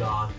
Iran.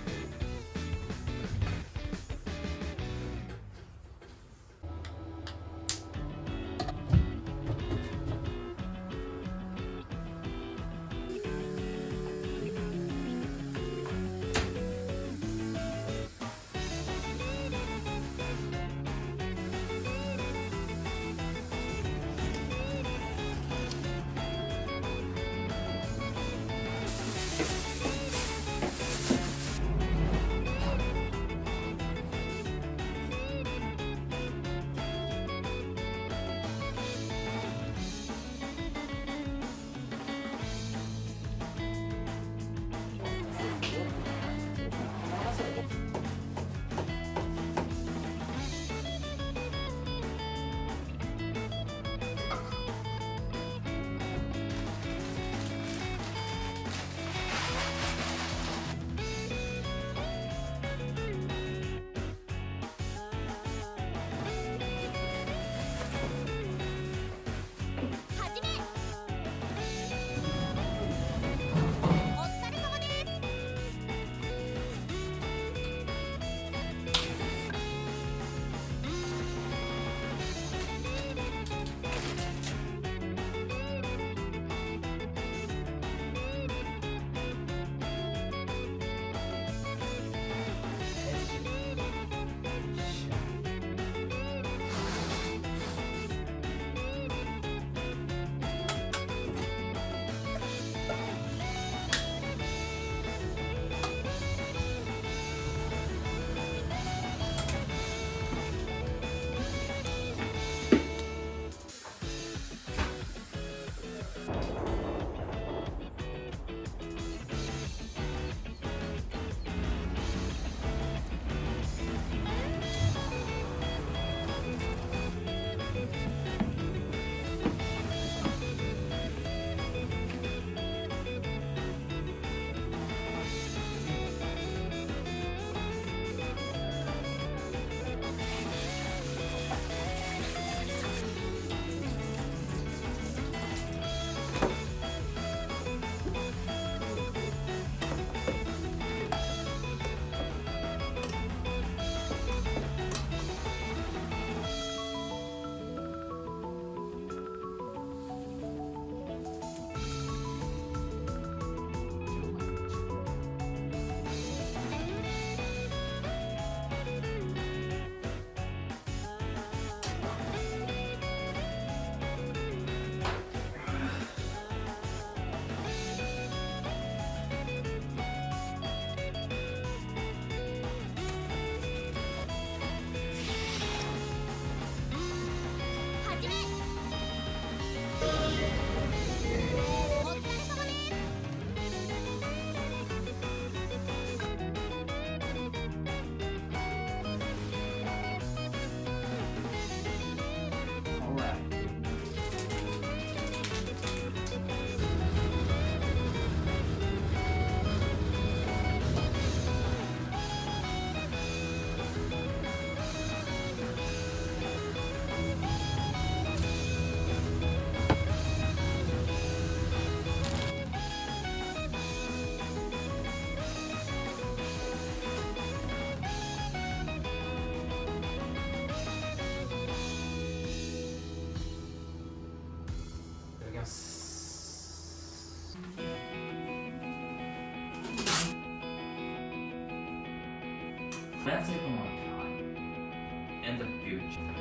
Once upon a time, in the future.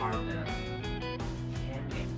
Harder candy.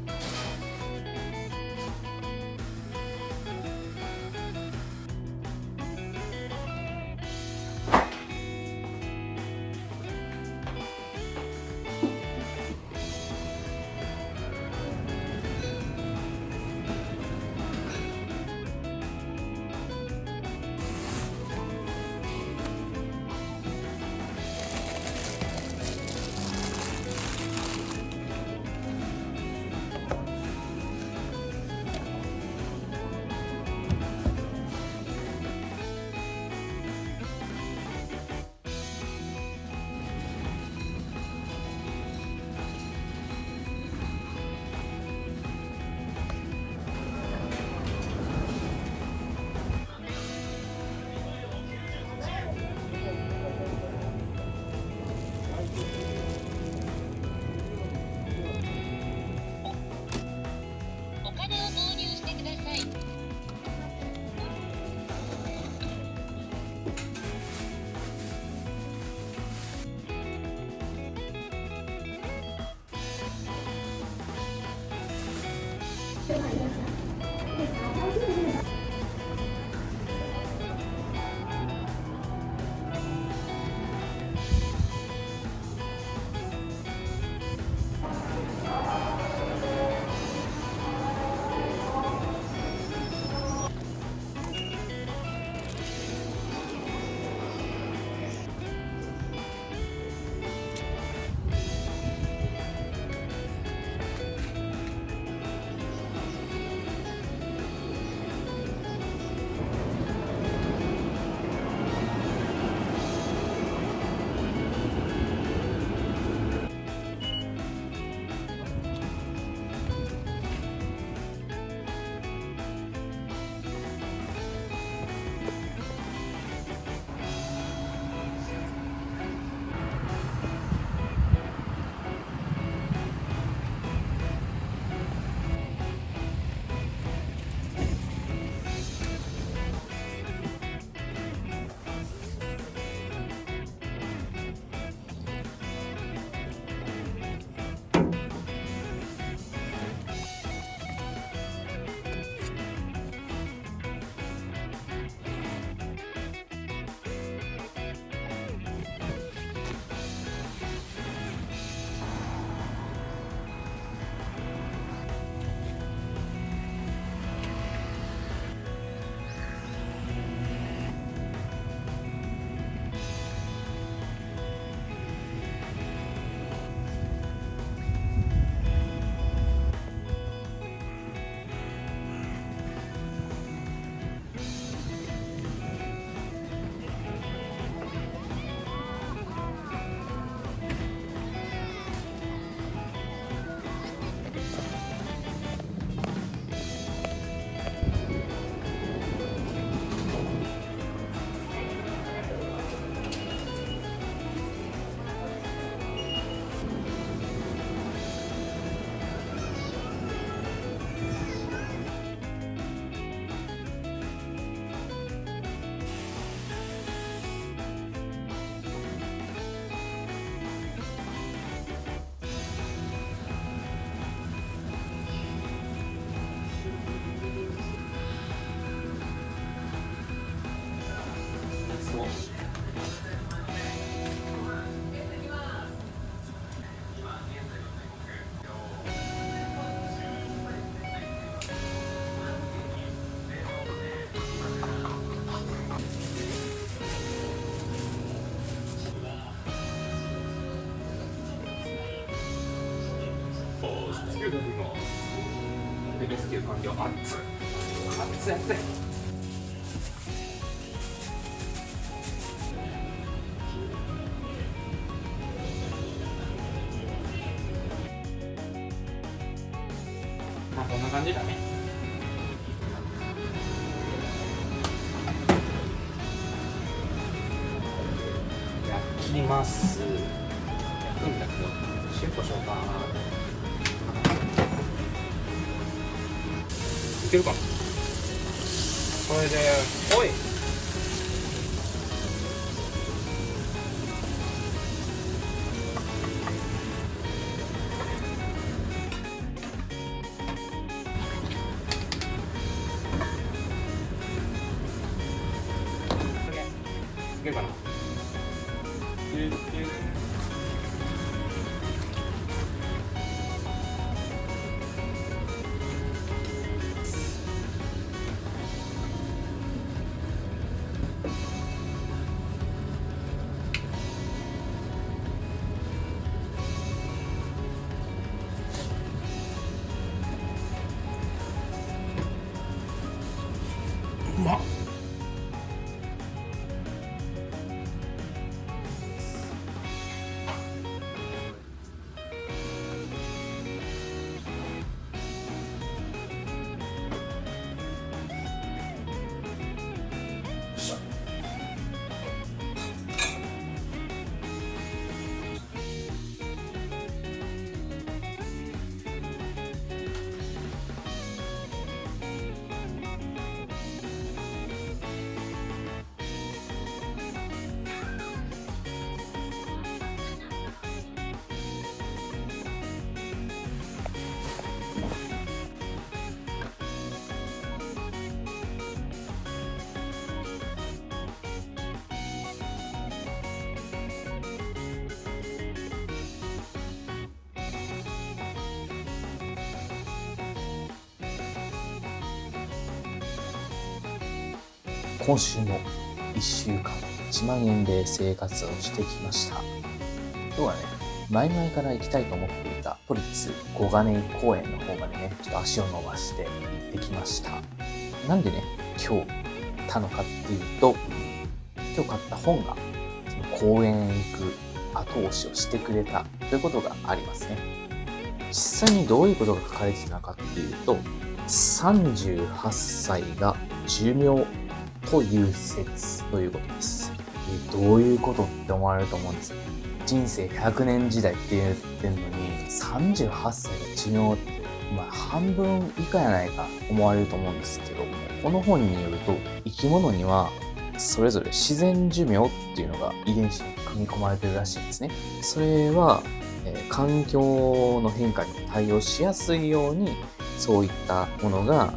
つけてみます。レスキュー完了。熱い熱い。まあこんな感じだね。焼きます。焼くんだけど塩コショウかいけるかな。これでおいいけるかな。うまっ。今週も1週間1万円で生活をしてきました。今日はね、前々から行きたいと思っていた都立小金井公園の方までね、ちょっと足を伸ばして行ってきました。なんでね、今日行ったのかっていうと、今日買った本がその公園へ行く後押しをしてくれたということがありますね。実際にどういうことが書かれていたのかっていうと、38歳が寿命という説ということです。どういうことって思われると思うんですよ。人生100年時代って言ってんのに38歳が寿命って、半分以下やないか思われると思うんですけども、この本によると生き物にはそれぞれ自然寿命っていうのが遺伝子に組み込まれてるらしいんですね。それは、環境の変化に対応しやすいようにそういったものが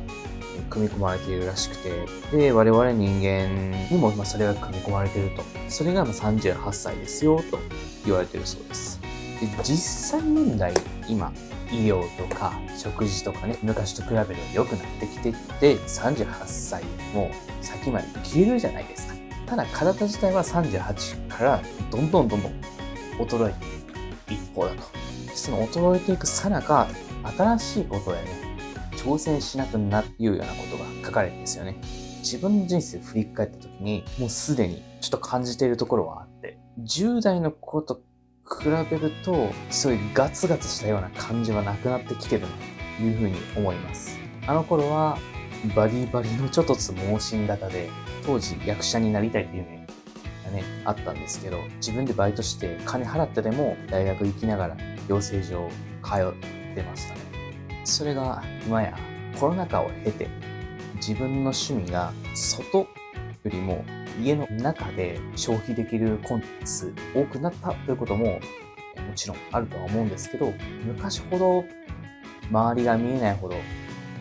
組み込まれているらしくて、で、我々人間にもそれが組み込まれていると。それが38歳ですよと言われているそうです。で、実際問題、今、医療とか食事とかね、昔と比べると良くなってきてて、38歳も先まで生きれるじゃないですか。ただ、体自体は38からどんどん衰えていく一方だと。その衰えていくさなか、新しいことへね、挑戦しなくなるようなことが書かれてるんですよね。自分の人生を振り返った時に、もうすでにちょっと感じているところはあって、10代の頃と比べると、そういうガツガツしたような感じはなくなってきてるなというふうに思います。あの頃は、バリバリのちょっとつ盲信型で、当時役者になりたいという夢がね、あったんですけど、自分でバイトして金払ってでも大学行きながら養成所通ってましたね。それが今やコロナ禍を経て自分の趣味が外よりも家の中で消費できるコンテンツ多くなったということももちろんあるとは思うんですけど、昔ほど周りが見えないほど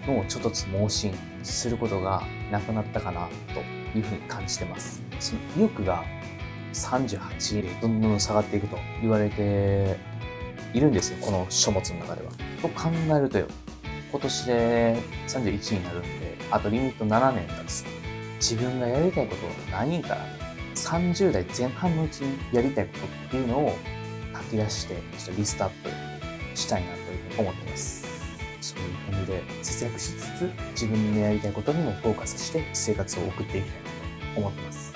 のちょっとつ盲信することがなくなったかなというふうに感じてます。その意欲が38でどんどん下がっていくと言われているんですよ、この書物の中では。と考えるとよ、今年で31になるんで、あとリミット7年経つ。自分がやりたいことを何から30代前半のうちにやりたいことっていうのを書き出して、ちょっとリストアップしたいなというふうに思ってます。そういう感じで節約しつつ、自分のやりたいことにもフォーカスして生活を送っていきたいなと思ってます。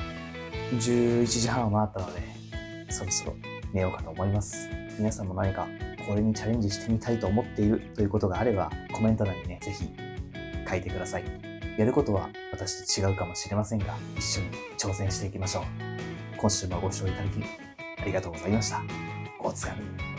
11時半を回ったので、そろそろ寝ようかと思います。皆さんも何かこれにチャレンジしてみたいと思っているということがあれば、コメント欄にね、ぜひ書いてください。やることは私と違うかもしれませんが、一緒に挑戦していきましょう。今週もご視聴いただきありがとうございました。お疲れ。